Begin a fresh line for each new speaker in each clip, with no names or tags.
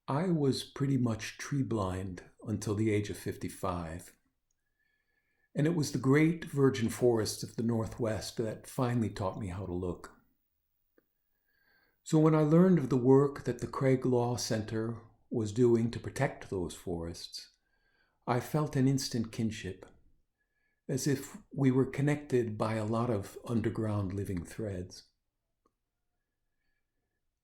I was pretty much tree blind until the age of 55, and it was the great virgin forests of the Northwest that finally taught me how to look. So when I learned of the work that the Craig Law Center was doing to protect those forests, I felt an instant kinship, as if we were connected by a lot of underground living threads.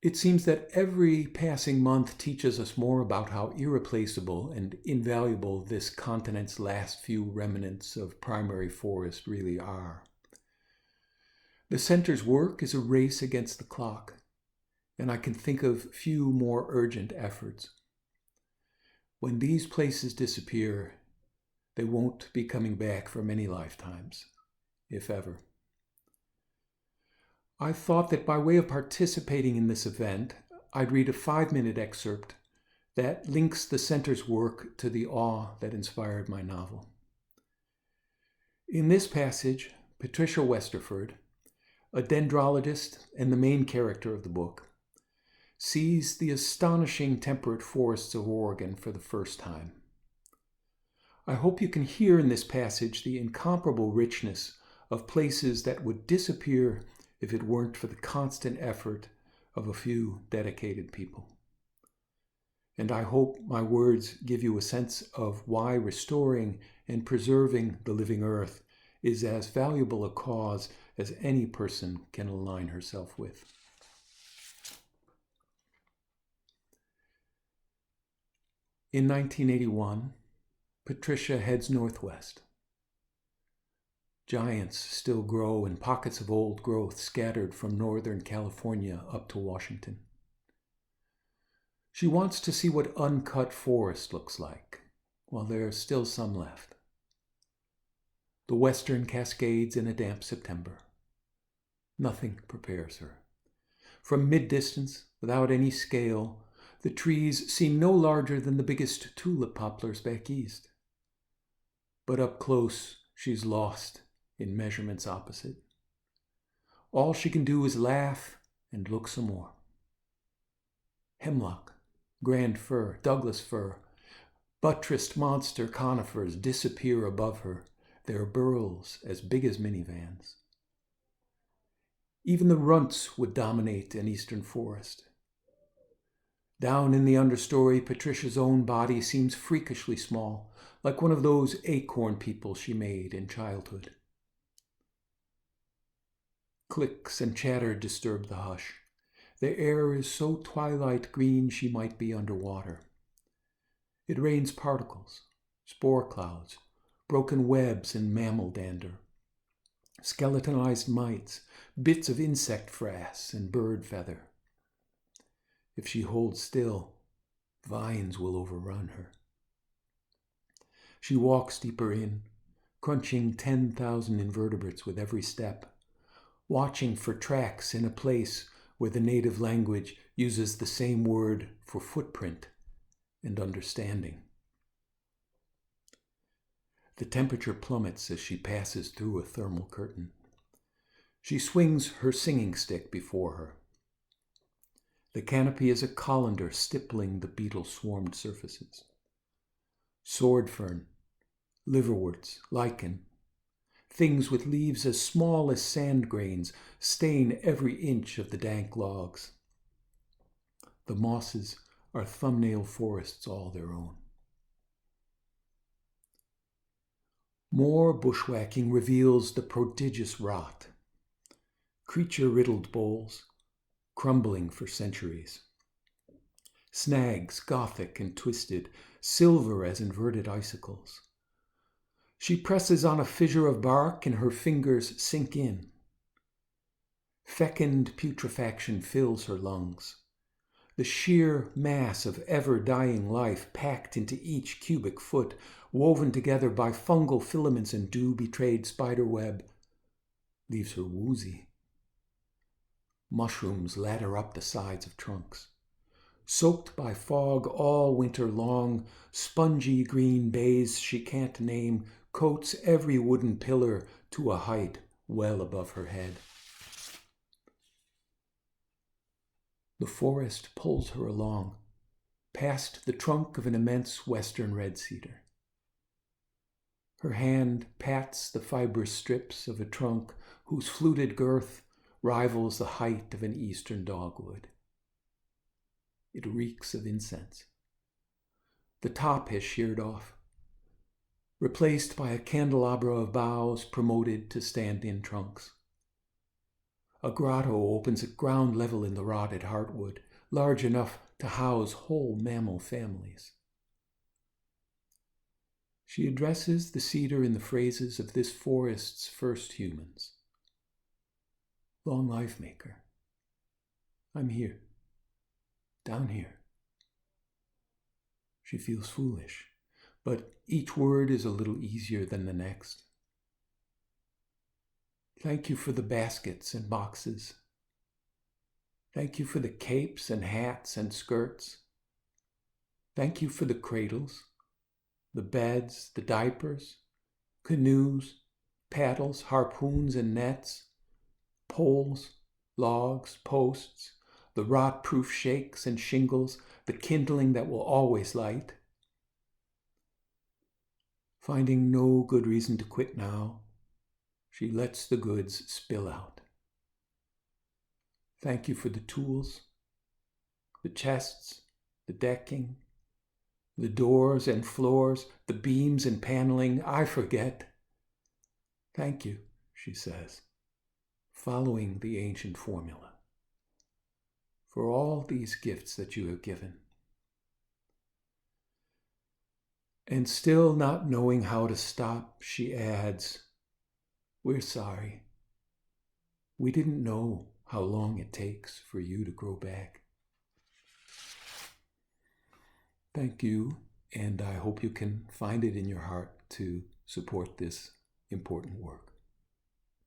It seems that every passing month teaches us more about how irreplaceable and invaluable this continent's last few remnants of primary forest really are. The center's work is a race against the clock, and I can think of few more urgent efforts. When these places disappear, they won't be coming back for many lifetimes, if ever. I thought that by way of participating in this event, I'd read a 5-minute excerpt that links the center's work to the awe that inspired my novel. In this passage, Patricia Westerford, a dendrologist and the main character of the book, sees the astonishing temperate forests of Oregon for the first time. I hope you can hear in this passage the incomparable richness of places that would disappear if it weren't for the constant effort of a few dedicated people. And I hope my words give you a sense of why restoring and preserving the living earth is as valuable a cause as any person can align herself with. In 1981, Patricia heads northwest. Giants still grow in pockets of old growth scattered from Northern California up to Washington. She wants to see what uncut forest looks like, while there's still some left. The western Cascades in a damp September. Nothing prepares her. From mid-distance, without any scale, the trees seem no larger than the biggest tulip poplars back east. But up close, she's lost in measurements opposite. All she can do is laugh and look some more. Hemlock, grand fir, Douglas fir, buttressed monster conifers disappear above her, their burls as big as minivans. Even the runts would dominate an eastern forest. Down in the understory, Patricia's own body seems freakishly small, like one of those acorn people she made in childhood. Clicks and chatter disturb the hush. The air is so twilight green she might be underwater. It rains particles, spore clouds, broken webs and mammal dander, skeletonized mites, bits of insect frass and bird feather. If she holds still, vines will overrun her. She walks deeper in, crunching 10,000 invertebrates with every step, watching for tracks in a place where the native language uses the same word for footprint and understanding. The temperature plummets as she passes through a thermal curtain. She swings her singing stick before her. The canopy is a colander stippling the beetle-swarmed surfaces. Sword fern, liverworts, lichen, things with leaves as small as sand grains stain every inch of the dank logs. The mosses are thumbnail forests all their own. More bushwhacking reveals the prodigious rot. Creature-riddled bowls, crumbling for centuries. Snags, gothic and twisted, silver as inverted icicles. She presses on a fissure of bark and her fingers sink in. Fecund putrefaction fills her lungs. The sheer mass of ever-dying life packed into each cubic foot, woven together by fungal filaments and dew-betrayed spiderweb, leaves her woozy. Mushrooms ladder up the sides of trunks. Soaked by fog all winter long, spongy green baize she can't name coats every wooden pillar to a height well above her head. The forest pulls her along, past the trunk of an immense western red cedar. Her hand pats the fibrous strips of a trunk whose fluted girth rivals the height of an eastern dogwood. It reeks of incense. The top has sheared off, replaced by a candelabra of boughs promoted to stand-in trunks. A grotto opens at ground level in the rotted heartwood, large enough to house whole mammal families. She addresses the cedar in the phrases of this forest's first humans. Long life maker. I'm here. Down here. She feels foolish, but each word is a little easier than the next. Thank you for the baskets and boxes. Thank you for the capes and hats and skirts. Thank you for the cradles, the beds, the diapers, canoes, paddles, harpoons and nets, poles, logs, posts, the rot-proof shakes and shingles, the kindling that will always light. Finding no good reason to quit now, she lets the goods spill out. Thank you for the tools, the chests, the decking, the doors and floors, the beams and paneling. I forget. Thank you, she says, following the ancient formula, for all these gifts that you have given. And still not knowing how to stop, she adds, we're sorry. We didn't know how long it takes for you to grow back. Thank you, and I hope you can find it in your heart to support this important work.